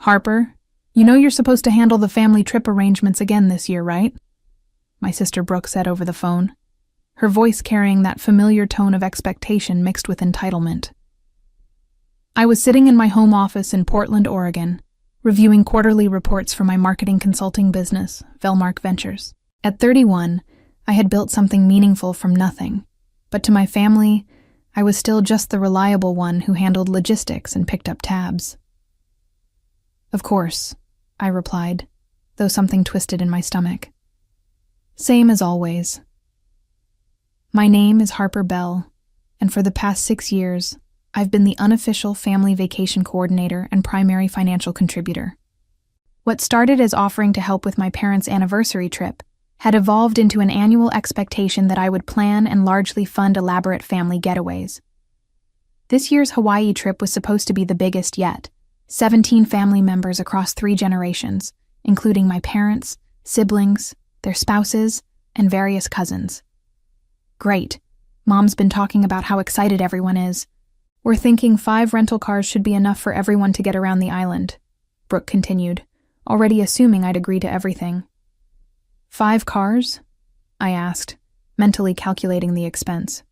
Harper, you know you're supposed to handle the family trip arrangements again this year, right? My sister Brooke said over the phone, her voice carrying that familiar tone of expectation mixed with entitlement. I was sitting in my home office in Portland, Oregon, reviewing quarterly reports for my marketing consulting business, Velmark Ventures. At 31, I had built something meaningful from nothing, but to my family, I was still just the reliable one who handled logistics and picked up tabs. Of course, I replied, though something twisted in my stomach. Same as always. My name is Harper Bell, and for the past 6 years, I've been the unofficial family vacation coordinator and primary financial contributor. What started as offering to help with my parents' anniversary trip had evolved into an annual expectation that I would plan and largely fund elaborate family getaways. This year's Hawaii trip was supposed to be the biggest yet, 17 family members across 3 generations, including my parents, siblings, their spouses, and various cousins. Great. Mom's been talking about how excited everyone is. We're thinking 5 rental cars should be enough for everyone to get around the island, Brooke continued, already assuming I'd agree to everything. 5 cars? I asked, mentally calculating the expense.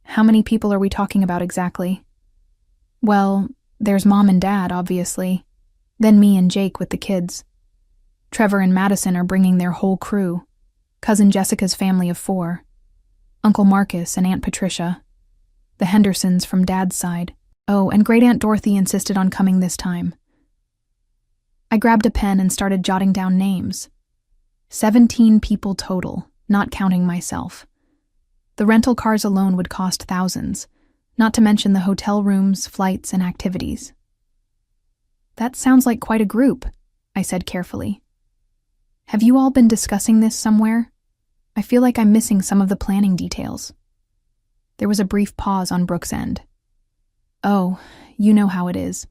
How many people are we talking about exactly? Well, there's Mom and Dad, obviously. Then me and Jake with the kids. Trevor and Madison are bringing their whole crew. Cousin Jessica's family of 4. Uncle Marcus and Aunt Patricia. The Hendersons from Dad's side. Oh, and Great Aunt Dorothy insisted on coming this time. I grabbed a pen and started jotting down names. 17 people total, not counting myself. The rental cars alone would cost thousands, not to mention the hotel rooms, flights, and activities. That sounds like quite a group, I said carefully. Have you all been discussing this somewhere? I feel like I'm missing some of the planning details. There was a brief pause on Brooke's end. Oh, you know how it is.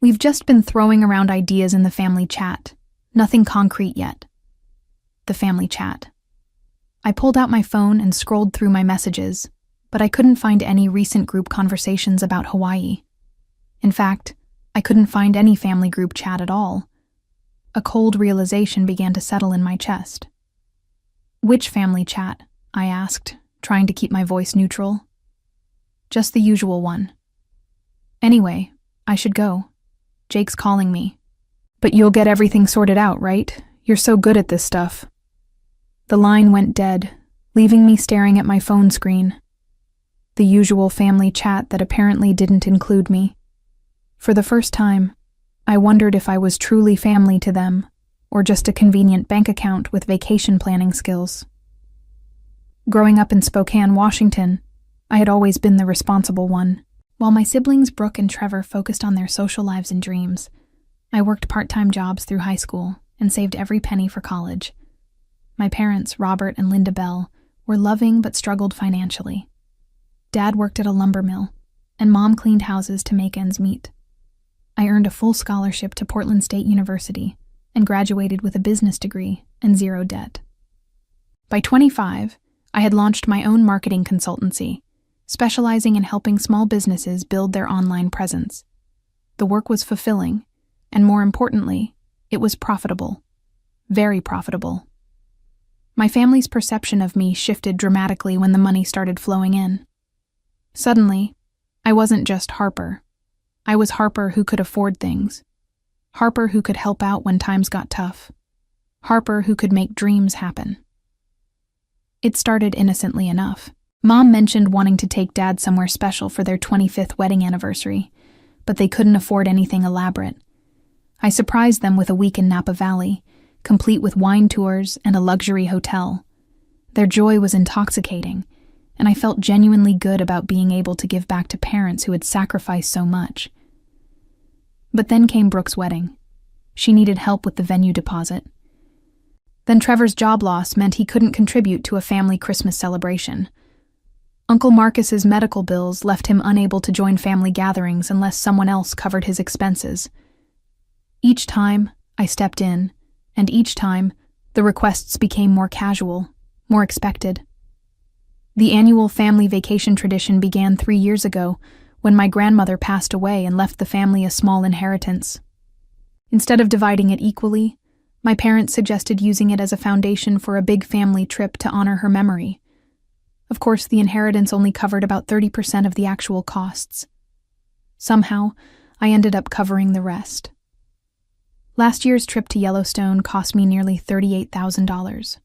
We've just been throwing around ideas in the family chat. Nothing concrete yet. The family chat. I pulled out my phone and scrolled through my messages, but I couldn't find any recent group conversations about Hawaii. In fact, I couldn't find any family group chat at all. A cold realization began to settle in my chest. Which family chat? I asked, trying to keep my voice neutral. Just the usual one. Anyway, I should go. Jake's calling me. But you'll get everything sorted out, right? You're so good at this stuff. The line went dead, leaving me staring at my phone screen. The usual family chat that apparently didn't include me. For the first time, I wondered if I was truly family to them, or just a convenient bank account with vacation planning skills. Growing up in Spokane, Washington, I had always been the responsible one. While my siblings Brooke and Trevor focused on their social lives and dreams, I worked part-time jobs through high school and saved every penny for college. My parents, Robert and Linda Bell, were loving but struggled financially. Dad worked at a lumber mill, and Mom cleaned houses to make ends meet. I earned a full scholarship to Portland State University and graduated with a business degree and 0 debt. By 25, I had launched my own marketing consultancy, specializing in helping small businesses build their online presence. The work was fulfilling, and more importantly, it was profitable. Very profitable. My family's perception of me shifted dramatically when the money started flowing in. Suddenly, I wasn't just Harper. I was Harper who could afford things. Harper who could help out when times got tough. Harper who could make dreams happen. It started innocently enough. Mom mentioned wanting to take Dad somewhere special for their 25th wedding anniversary, but they couldn't afford anything elaborate. I surprised them with a week in Napa Valley, complete with wine tours and a luxury hotel. Their joy was intoxicating, and I felt genuinely good about being able to give back to parents who had sacrificed so much. But then came Brooke's wedding. She needed help with the venue deposit. Then Trevor's job loss meant he couldn't contribute to a family Christmas celebration. Uncle Marcus's medical bills left him unable to join family gatherings unless someone else covered his expenses. Each time, I stepped in, and each time, the requests became more casual, more expected. The annual family vacation tradition began 3 years ago when my grandmother passed away and left the family a small inheritance. Instead of dividing it equally, my parents suggested using it as a foundation for a big family trip to honor her memory. Of course, the inheritance only covered about 30% of the actual costs. Somehow, I ended up covering the rest. Last year's trip to Yellowstone cost me nearly $38,000.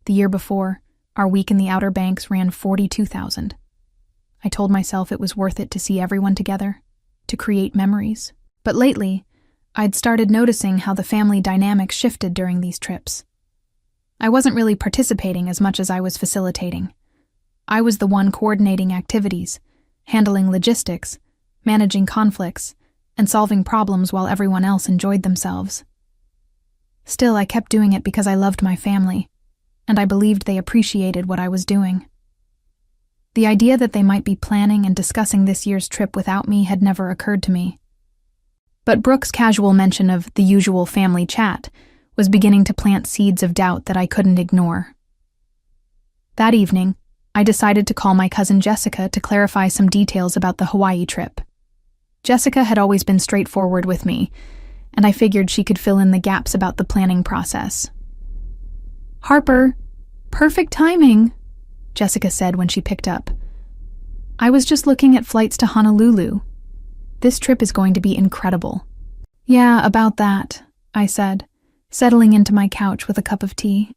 The year before, our week in the Outer Banks ran $42,000. I told myself it was worth it to see everyone together, to create memories. But lately, I'd started noticing how the family dynamic shifted during these trips. I wasn't really participating as much as I was facilitating. I was the one coordinating activities, handling logistics, managing conflicts, and solving problems while everyone else enjoyed themselves. Still, I kept doing it because I loved my family, and I believed they appreciated what I was doing. The idea that they might be planning and discussing this year's trip without me had never occurred to me. But Brooke's casual mention of the usual family chat was beginning to plant seeds of doubt that I couldn't ignore. That evening, I decided to call my cousin Jessica to clarify some details about the Hawaii trip. Jessica had always been straightforward with me, and I figured she could fill in the gaps about the planning process. "Harper, perfect timing," Jessica said when she picked up. "I was just looking at flights to Honolulu. This trip is going to be incredible." "Yeah, about that," I said, settling into my couch with a cup of tea.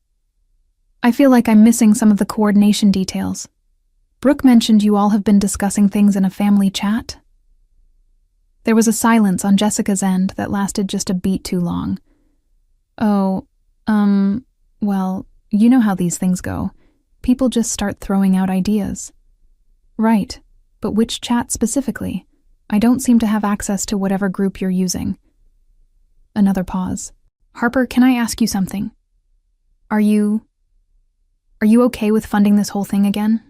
"I feel like I'm missing some of the coordination details. Brooke mentioned you all have been discussing things in a family chat." There was a silence on Jessica's end that lasted just a beat too long. "Oh, well, you know how these things go. People just start throwing out ideas." "Right, but which chat specifically? I don't seem to have access to whatever group you're using." Another pause. "Harper, can I ask you something? Are you okay with funding this whole thing again?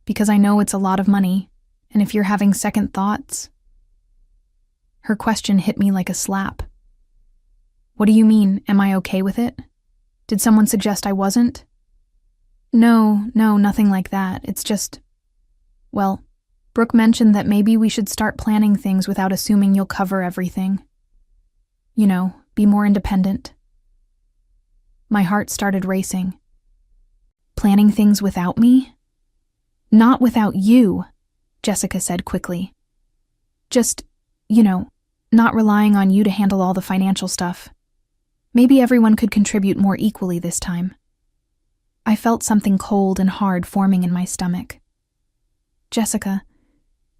Because I know it's a lot of money, and if you're having second thoughts..." Her question hit me like a slap. "What do you mean, am I okay with it? Did someone suggest I wasn't?" No, nothing like that. It's just... Well, Brooke mentioned that maybe we should start planning things without assuming you'll cover everything. You know, be more independent." My heart started racing. "Planning things without me?" "Not without you," Jessica said quickly. "Just, not relying on you to handle all the financial stuff. Maybe everyone could contribute more equally this time." I felt something cold and hard forming in my stomach. "Jessica,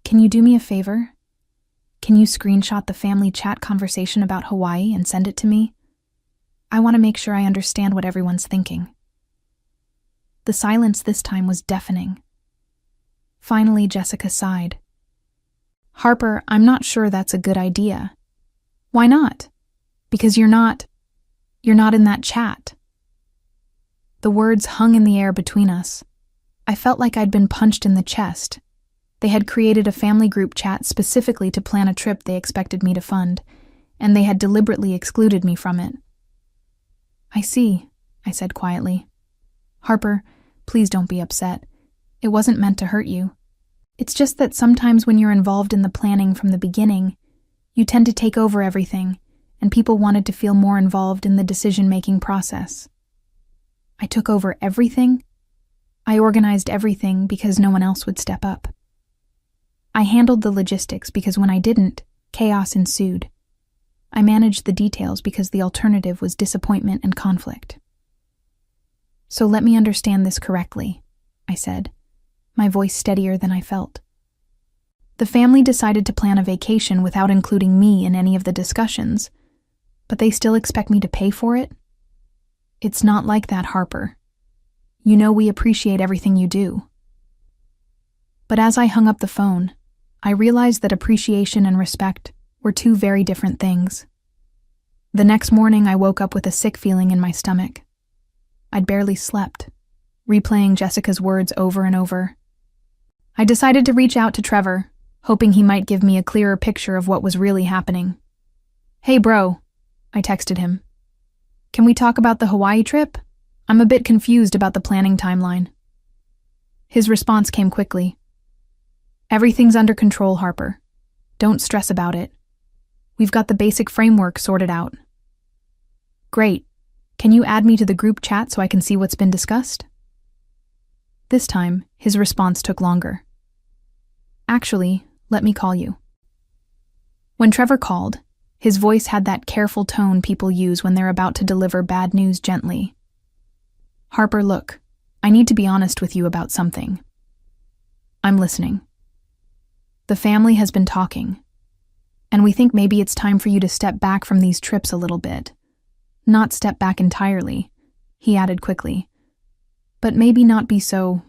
can you do me a favor? Can you screenshot the family chat conversation about Hawaii and send it to me? I want to make sure I understand what everyone's thinking." The silence this time was deafening. Finally, Jessica sighed. "Harper, I'm not sure that's a good idea." "Why not?" "Because you're not in that chat." The words hung in the air between us. I felt like I'd been punched in the chest. They had created a family group chat specifically to plan a trip they expected me to fund, and they had deliberately excluded me from it. "I see," I said quietly. "Harper, please don't be upset. It wasn't meant to hurt you. It's just that sometimes when you're involved in the planning from the beginning, you tend to take over everything, and people wanted to feel more involved in the decision-making process." I took over everything? I organized everything because no one else would step up. I handled the logistics because when I didn't, chaos ensued. I managed the details because the alternative was disappointment and conflict. "So let me understand this correctly," I said, my voice steadier than I felt. "The family decided to plan a vacation without including me in any of the discussions, but they still expect me to pay for it? It's not like that, Harper. You know we appreciate everything you do." But as I hung up the phone, I realized that appreciation and respect were two very different things. The next morning, I woke up with a sick feeling in my stomach. I'd barely slept, replaying Jessica's words over and over. I decided to reach out to Trevor, hoping he might give me a clearer picture of what was really happening. "Hey, bro," I texted him. "Can we talk about the Hawaii trip? I'm a bit confused about the planning timeline." His response came quickly. "Everything's under control, Harper. Don't stress about it. We've got the basic framework sorted out. Great. Can you add me to the group chat so I can see what's been discussed? This time, his response took longer. Actually, let me call you. When Trevor called, his voice had that careful tone people use when they're about to deliver bad news gently. Harper, look, I need to be honest with you about something. I'm listening. The family has been talking, and we think maybe it's time for you to step back from these trips a little bit. Not step back entirely, he added quickly, but maybe not be so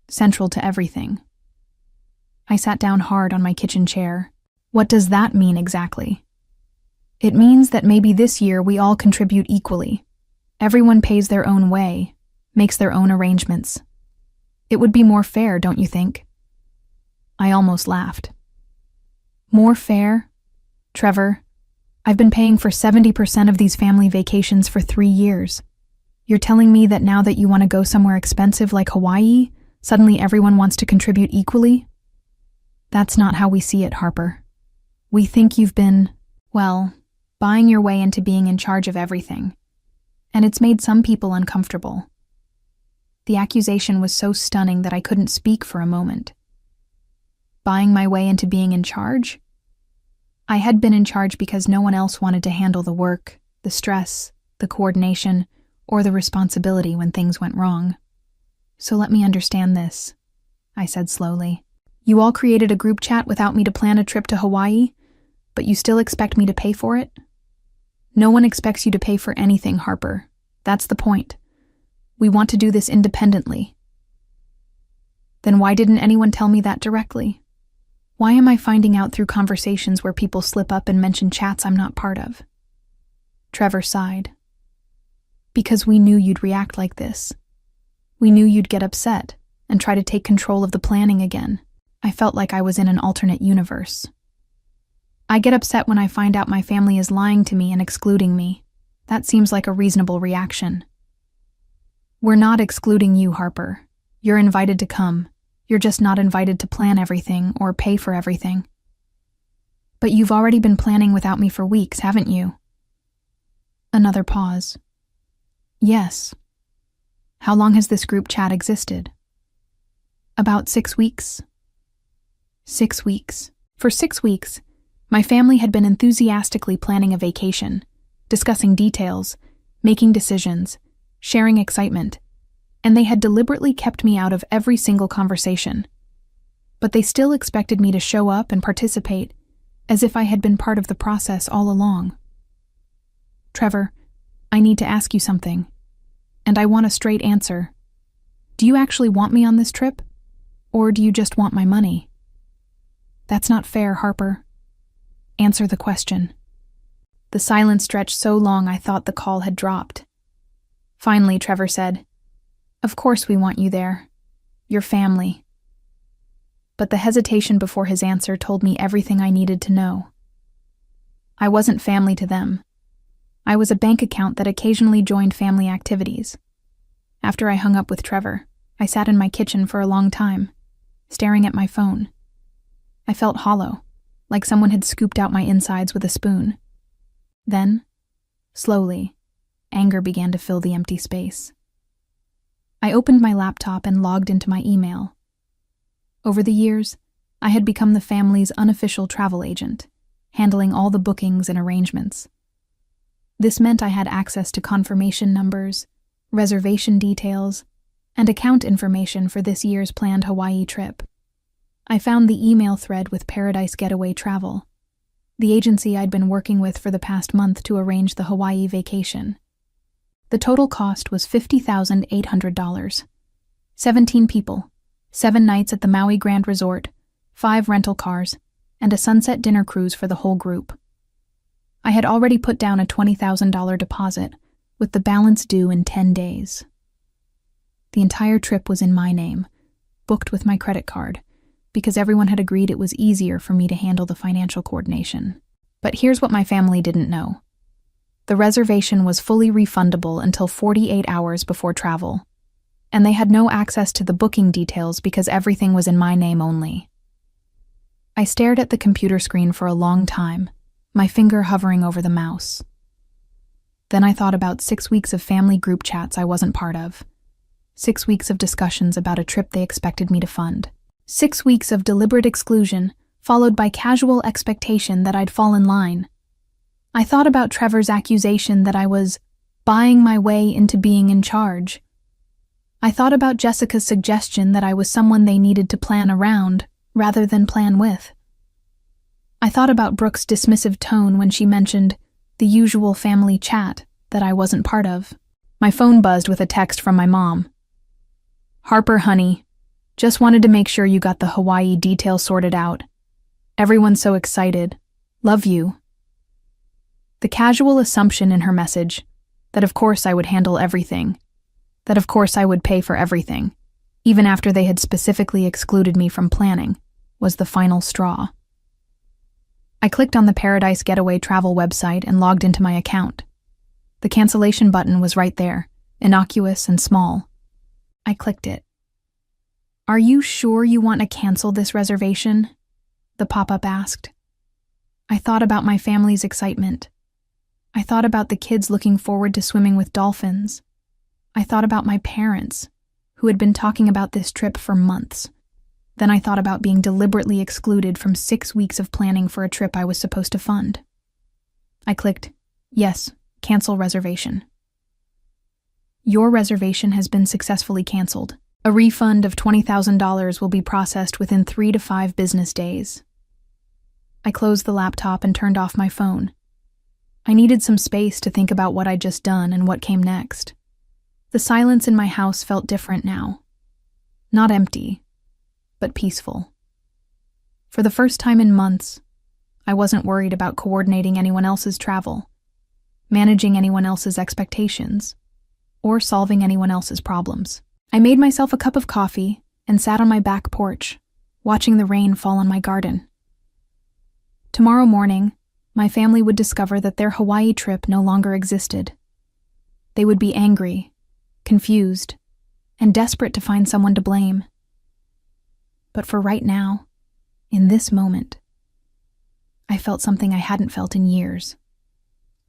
central to everything. I sat down hard on my kitchen chair. What does that mean exactly? It means that maybe this year we all contribute equally. Everyone pays their own way, makes their own arrangements. It would be more fair, don't you think? I almost laughed. More fair? Trevor, I've been paying for 70% of these family vacations for 3 years. You're telling me that now that you want to go somewhere expensive like Hawaii, suddenly everyone wants to contribute equally? That's not how we see it, Harper. We think you've been, well, buying your way into being in charge of everything. And it's made some people uncomfortable. The accusation was so stunning that I couldn't speak for a moment. Buying my way into being in charge? I had been in charge because no one else wanted to handle the work, the stress, the coordination, or the responsibility when things went wrong. So let me understand this, I said slowly. You all created a group chat without me to plan a trip to Hawaii, but you still expect me to pay for it? No one expects you to pay for anything, Harper. That's the point. We want to do this independently. Then why didn't anyone tell me that directly? Why am I finding out through conversations where people slip up and mention chats I'm not part of? Trevor sighed. Because we knew you'd react like this. We knew you'd get upset and try to take control of the planning again. I felt like I was in an alternate universe. I get upset when I find out my family is lying to me and excluding me. That seems like a reasonable reaction. We're not excluding you, Harper. You're invited to come. You're just not invited to plan everything or pay for everything. But you've already been planning without me for weeks, haven't you? Another pause. Yes. How long has this group chat existed? About 6 weeks. 6 weeks. For 6 weeks, my family had been enthusiastically planning a vacation, discussing details, making decisions, sharing excitement, and they had deliberately kept me out of every single conversation. But they still expected me to show up and participate, as if I had been part of the process all along. Trevor, I need to ask you something, and I want a straight answer. Do you actually want me on this trip, or do you just want my money? That's not fair, Harper. Answer the question. The silence stretched so long I thought the call had dropped. Finally, Trevor said, Of course we want you there. Your family. But the hesitation before his answer told me everything I needed to know. I wasn't family to them. I was a bank account that occasionally joined family activities. After I hung up with Trevor, I sat in my kitchen for a long time, staring at my phone. I felt hollow, like someone had scooped out my insides with a spoon. Then, slowly, anger began to fill the empty space. I opened my laptop and logged into my email. Over the years, I had become the family's unofficial travel agent, handling all the bookings and arrangements. This meant I had access to confirmation numbers, reservation details, and account information for this year's planned Hawaii trip. I found the email thread with Paradise Getaway Travel, the agency I'd been working with for the past month to arrange the Hawaii vacation. The total cost was $50,800. 17 people, 7 nights at the Maui Grand Resort, 5 rental cars, and a sunset dinner cruise for the whole group. I had already put down a $20,000 deposit, with the balance due in 10 days. The entire trip was in my name, booked with my credit card, because everyone had agreed it was easier for me to handle the financial coordination. But here's what my family didn't know. The reservation was fully refundable until 48 hours before travel, and they had no access to the booking details because everything was in my name only. I stared at the computer screen for a long time, my finger hovering over the mouse. Then I thought about 6 weeks of family group chats I wasn't part of. 6 weeks of discussions about a trip they expected me to fund. 6 weeks of deliberate exclusion, followed by casual expectation that I'd fall in line. I thought about Trevor's accusation that I was buying my way into being in charge. I thought about Jessica's suggestion that I was someone they needed to plan around rather than plan with. I thought about Brooke's dismissive tone when she mentioned the usual family chat that I wasn't part of. My phone buzzed with a text from my mom. "Harper, honey, just wanted to make sure you got the Hawaii details sorted out. Everyone's so excited. Love you." The casual assumption in her message that of course I would handle everything, that of course I would pay for everything, even after they had specifically excluded me from planning, was the final straw. I clicked on the Paradise Getaway travel website and logged into my account. The cancellation button was right there, innocuous and small. I clicked it. "Are you sure you want to cancel this reservation?" the pop-up asked. I thought about my family's excitement. I thought about the kids looking forward to swimming with dolphins. I thought about my parents, who had been talking about this trip for months. Then I thought about being deliberately excluded from 6 weeks of planning for a trip I was supposed to fund. I clicked, "Yes, cancel reservation." Your reservation has been successfully canceled. A refund of $20,000 will be processed within 3 to 5 business days. I closed the laptop and turned off my phone. I needed some space to think about what I'd just done and what came next. The silence in my house felt different now. Not empty, but peaceful. For the first time in months, I wasn't worried about coordinating anyone else's travel, managing anyone else's expectations, or solving anyone else's problems. I made myself a cup of coffee and sat on my back porch, watching the rain fall on my garden. Tomorrow morning, my family would discover that their Hawaii trip no longer existed. They would be angry, confused, and desperate to find someone to blame. But for right now, in this moment, I felt something I hadn't felt in years.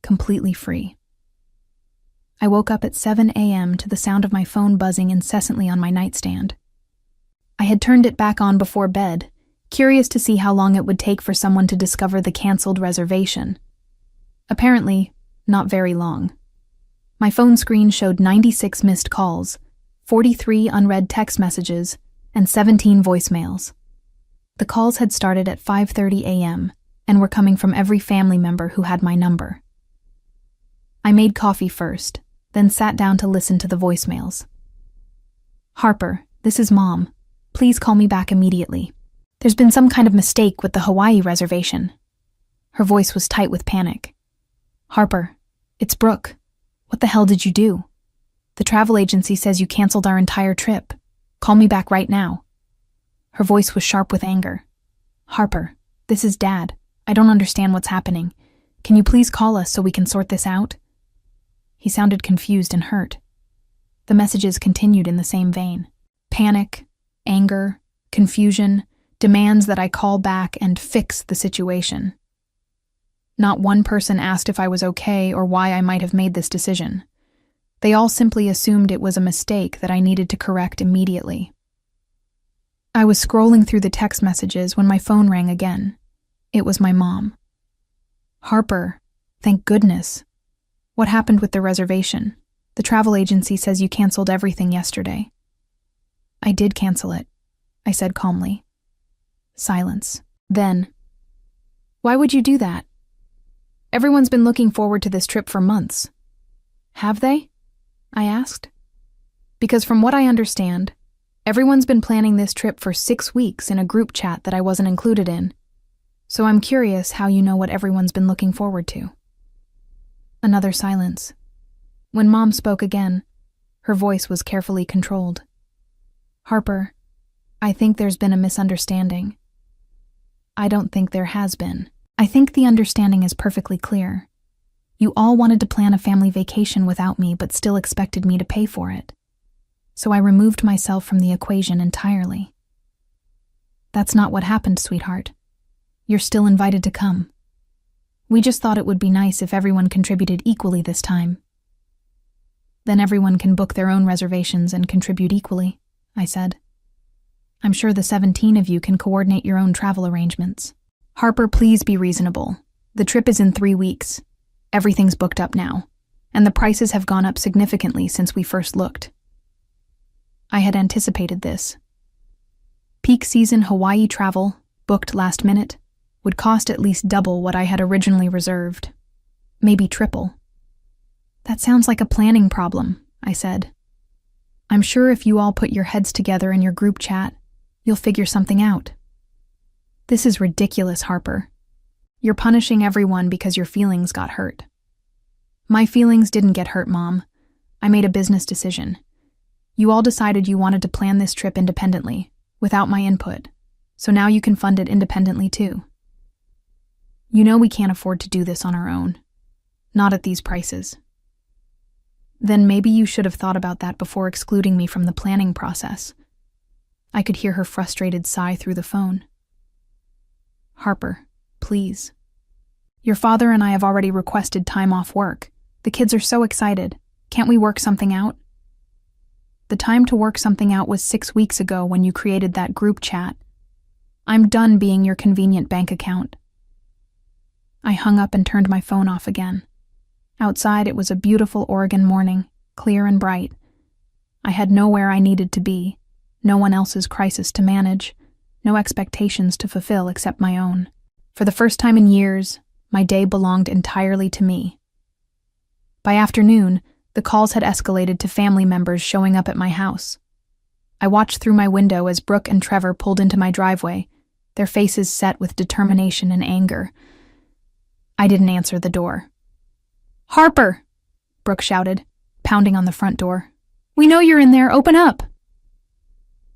Completely free. I woke up at 7 a.m. to the sound of my phone buzzing incessantly on my nightstand. I had turned it back on before bed, curious to see how long it would take for someone to discover the canceled reservation. Apparently, not very long. My phone screen showed 96 missed calls, 43 unread text messages, and 17 voicemails. The calls had started at 5:30 a.m. and were coming from every family member who had my number. I made coffee first, then sat down to listen to the voicemails. "Harper, this is Mom. Please call me back immediately. There's been some kind of mistake with the Hawaii reservation." Her voice was tight with panic. "Harper, it's Brooke. What the hell did you do? The travel agency says you canceled our entire trip. Call me back right now." Her voice was sharp with anger. "Harper, this is Dad. I don't understand what's happening. Can you please call us so we can sort this out?" He sounded confused and hurt. The messages continued in the same vein. Panic, anger, confusion, demands that I call back and fix the situation. Not one person asked if I was okay or why I might have made this decision. They all simply assumed it was a mistake that I needed to correct immediately. I was scrolling through the text messages when my phone rang again. It was my mom. "Harper, thank goodness. What happened with the reservation? The travel agency says you canceled everything yesterday." "I did cancel it," I said calmly. Silence. Then, "Why would you do that? Everyone's been looking forward to this trip for months." "Have they?" I asked. "Because from what I understand, everyone's been planning this trip for 6 weeks in a group chat that I wasn't included in. So I'm curious how you know what everyone's been looking forward to." Another silence. When Mom spoke again, her voice was carefully controlled. "Harper, I think there's been a misunderstanding." "I don't think there has been. I think the understanding is perfectly clear. You all wanted to plan a family vacation without me but still expected me to pay for it. So I removed myself from the equation entirely." "That's not what happened, sweetheart. You're still invited to come." We just thought it would be nice if everyone contributed equally this time. Then everyone can book their own reservations and contribute equally, I said. I'm sure the 17 of you can coordinate your own travel arrangements. Harper, please be reasonable. The trip is in 3 weeks. Everything's booked up now, and the prices have gone up significantly since we first looked. I had anticipated this. Peak season Hawaii travel, booked last minute, would cost at least double what I had originally reserved. Maybe triple. That sounds like a planning problem, I said. I'm sure if you all put your heads together in your group chat, you'll figure something out. This is ridiculous, Harper. You're punishing everyone because your feelings got hurt. My feelings didn't get hurt, Mom. I made a business decision. You all decided you wanted to plan this trip independently, without my input, so now you can fund it independently too. You know we can't afford to do this on our own. Not at these prices. Then maybe you should have thought about that before excluding me from the planning process. I could hear her frustrated sigh through the phone. Harper, please. Your father and I have already requested time off work. The kids are so excited. Can't we work something out? The time to work something out was 6 weeks ago when you created that group chat. I'm done being your convenient bank account. I hung up and turned my phone off again. Outside, it was a beautiful Oregon morning, clear and bright. I had nowhere I needed to be, no one else's crisis to manage, no expectations to fulfill except my own. For the first time in years, my day belonged entirely to me. By afternoon, the calls had escalated to family members showing up at my house. I watched through my window as Brooke and Trevor pulled into my driveway, their faces set with determination and anger. I didn't answer the door. Harper! Brooke shouted, pounding on the front door. We know you're in there, open up!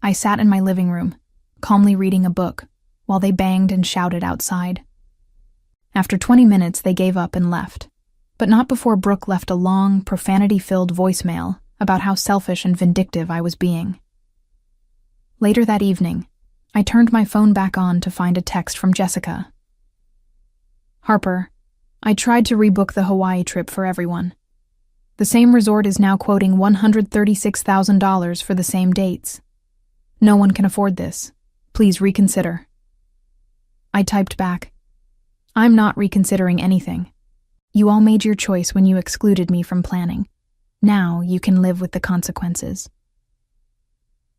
I sat in my living room, calmly reading a book, while they banged and shouted outside. After 20 minutes, they gave up and left, but not before Brooke left a long, profanity-filled voicemail about how selfish and vindictive I was being. Later that evening, I turned my phone back on to find a text from Jessica. Harper, I tried to rebook the Hawaii trip for everyone. The same resort is now quoting $136,000 for the same dates. No one can afford this. Please reconsider. I typed back, I'm not reconsidering anything. You all made your choice when you excluded me from planning. Now you can live with the consequences.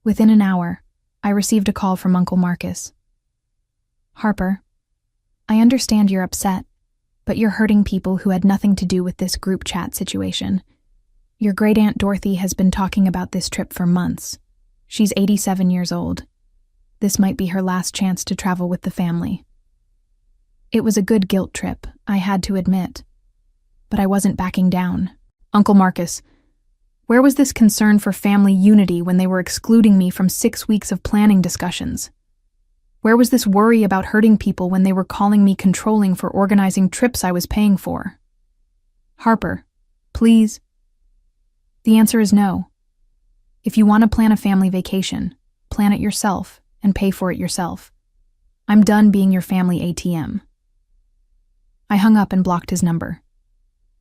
Within an hour, I received a call from Uncle Marcus. Harper, I understand you're upset, but you're hurting people who had nothing to do with this group chat situation. Your great-aunt Dorothy has been talking about this trip for months. She's 87 years old. This might be her last chance to travel with the family. It was a good guilt trip, I had to admit. But I wasn't backing down. Uncle Marcus, where was this concern for family unity when they were excluding me from 6 weeks of planning discussions? Where was this worry about hurting people when they were calling me controlling for organizing trips I was paying for? Harper, please. The answer is no. If you want to plan a family vacation, plan it yourself and pay for it yourself. I'm done being your family ATM. I hung up and blocked his number.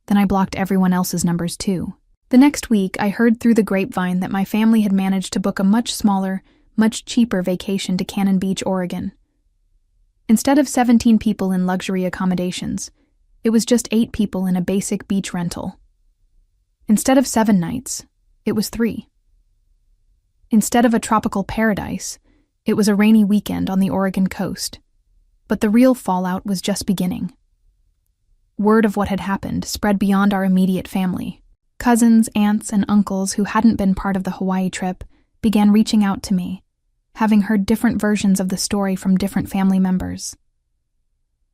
Then I blocked everyone else's numbers too. The next week, I heard through the grapevine that my family had managed to book a much smaller, much cheaper vacation to Cannon Beach, Oregon. Instead of 17 people in luxury accommodations, it was just 8 people in a basic beach rental. Instead of 7 nights, it was 3. Instead of a tropical paradise, it was a rainy weekend on the Oregon coast. But the real fallout was just beginning. Word of what had happened spread beyond our immediate family. Cousins, aunts, and uncles who hadn't been part of the Hawaii trip began reaching out to me, having heard different versions of the story from different family members.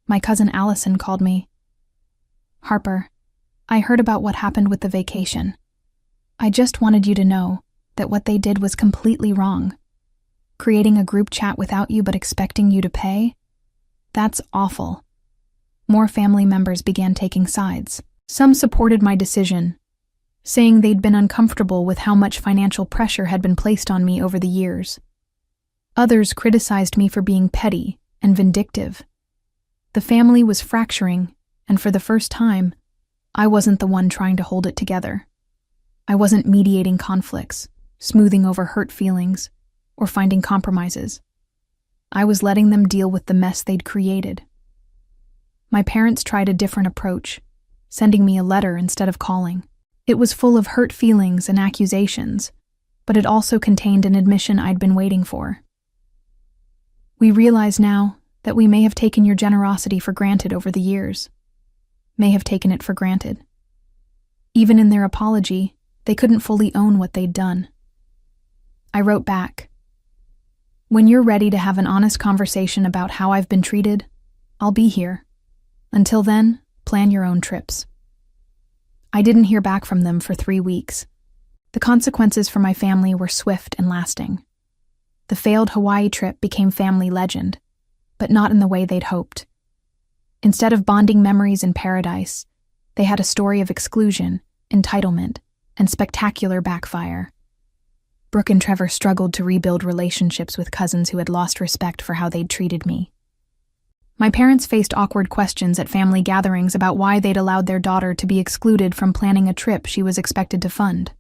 My cousin Allison called me. Harper, I heard about what happened with the vacation. I just wanted you to know that what they did was completely wrong. Creating a group chat without you but expecting you to pay? That's awful. More family members began taking sides. Some supported my decision, saying they'd been uncomfortable with how much financial pressure had been placed on me over the years. Others criticized me for being petty and vindictive. The family was fracturing, and for the first time, I wasn't the one trying to hold it together. I wasn't mediating conflicts, smoothing over hurt feelings, or finding compromises. I was letting them deal with the mess they'd created. My parents tried a different approach, sending me a letter instead of calling. It was full of hurt feelings and accusations, but it also contained an admission I'd been waiting for. "We realize now that we may have taken your generosity for granted over the years. May have taken it for granted." Even in their apology, they couldn't fully own what they'd done. I wrote back, "When you're ready to have an honest conversation about how I've been treated, I'll be here. Until then, plan your own trips." I didn't hear back from them for 3 weeks. The consequences for my family were swift and lasting. The failed Hawaii trip became family legend, but not in the way they'd hoped. Instead of bonding memories in paradise, they had a story of exclusion, entitlement, and spectacular backfire. Brooke and Trevor struggled to rebuild relationships with cousins who had lost respect for how they'd treated me. My parents faced awkward questions at family gatherings about why they'd allowed their daughter to be excluded from planning a trip she was expected to fund.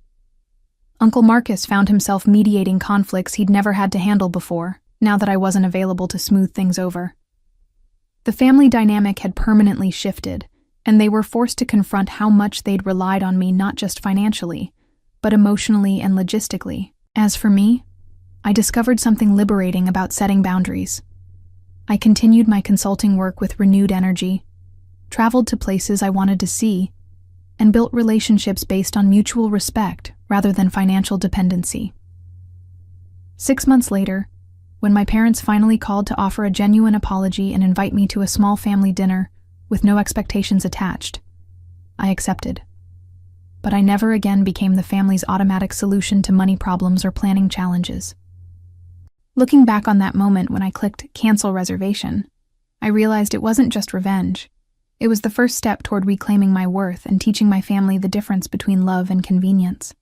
Uncle Marcus found himself mediating conflicts he'd never had to handle before, now that I wasn't available to smooth things over. The family dynamic had permanently shifted, and they were forced to confront how much they'd relied on me not just financially, but emotionally and logistically. As for me, I discovered something liberating about setting boundaries. I continued my consulting work with renewed energy, traveled to places I wanted to see, and built relationships based on mutual respect rather than financial dependency. 6 months later, when my parents finally called to offer a genuine apology and invite me to a small family dinner with no expectations attached, I accepted. But I never again became the family's automatic solution to money problems or planning challenges. Looking back on that moment when I clicked cancel reservation, I realized it wasn't just revenge. It was the first step toward reclaiming my worth and teaching my family the difference between love and convenience.